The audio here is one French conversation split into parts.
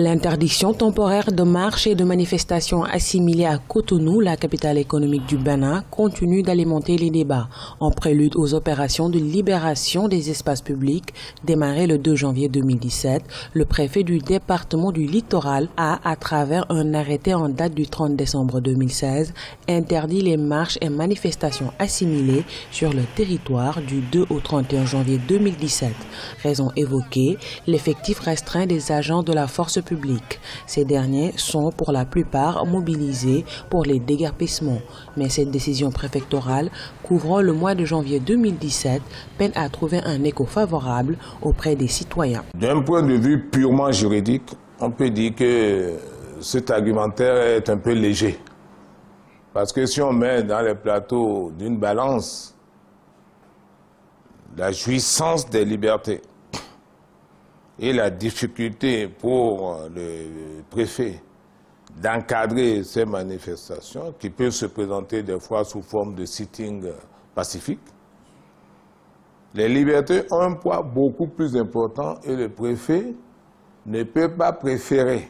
L'interdiction temporaire de marche et de manifestations assimilées à Cotonou, la capitale économique du Bénin, continue d'alimenter les débats. En prélude aux opérations de libération des espaces publics démarrées le 2 janvier 2017, le préfet du département du Littoral a, à travers un arrêté en date du 30 décembre 2016, interdit les marches et manifestations assimilées sur le territoire du 2 au 31 janvier 2017. Raison évoquée, l'effectif restreint des agents de la force publique. Ces derniers sont pour la plupart mobilisés pour les déguerpissements. Mais cette décision préfectorale, couvrant le mois de janvier 2017, peine à trouver un écho favorable auprès des citoyens. D'un point de vue purement juridique, on peut dire que cet argumentaire est un peu léger. Parce que si on met dans les plateaux d'une balance la jouissance des libertés et la difficulté pour le préfet d'encadrer ces manifestations qui peuvent se présenter des fois sous forme de sitting pacifique, les libertés ont un poids beaucoup plus important et le préfet ne peut pas préférer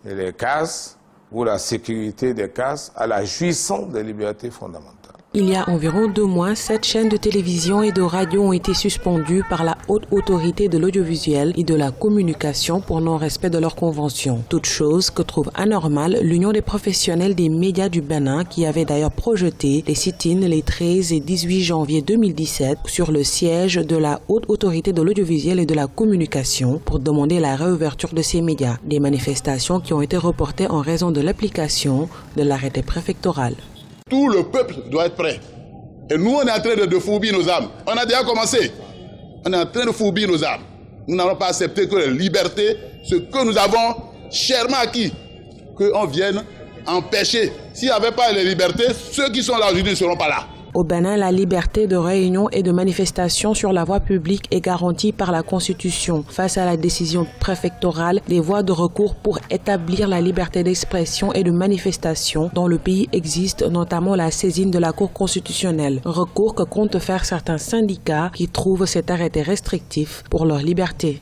les cases ou la sécurité des cases à la jouissance des libertés fondamentales. Il y a environ 2 mois, 7 chaînes de télévision et de radio ont été suspendues par la haute autorité de l'audiovisuel et de la communication pour non-respect de leurs conventions. Toute chose que trouve anormale l'Union des professionnels des médias du Bénin qui avait d'ailleurs projeté les sit-ins les 13 et 18 janvier 2017 sur le siège de la haute autorité de l'audiovisuel et de la communication pour demander la réouverture de ces médias. Des manifestations qui ont été reportées en raison de l'application de l'arrêté préfectoral. Tout le peuple doit être prêt. Et nous, on est en train de fourbir nos âmes. On a déjà commencé. On est en train de fourbir nos âmes. Nous n'allons pas accepter que les libertés, ce que nous avons chèrement acquis, qu'on vienne empêcher. S'il n'y avait pas les libertés, ceux qui sont là aujourd'hui ne seront pas là. Au Bénin, la liberté de réunion et de manifestation sur la voie publique est garantie par la Constitution. Face à la décision préfectorale, des voies de recours pour établir la liberté d'expression et de manifestation dans le pays existent, notamment la saisine de la Cour constitutionnelle. Recours que comptent faire certains syndicats qui trouvent cet arrêté restrictif pour leur liberté.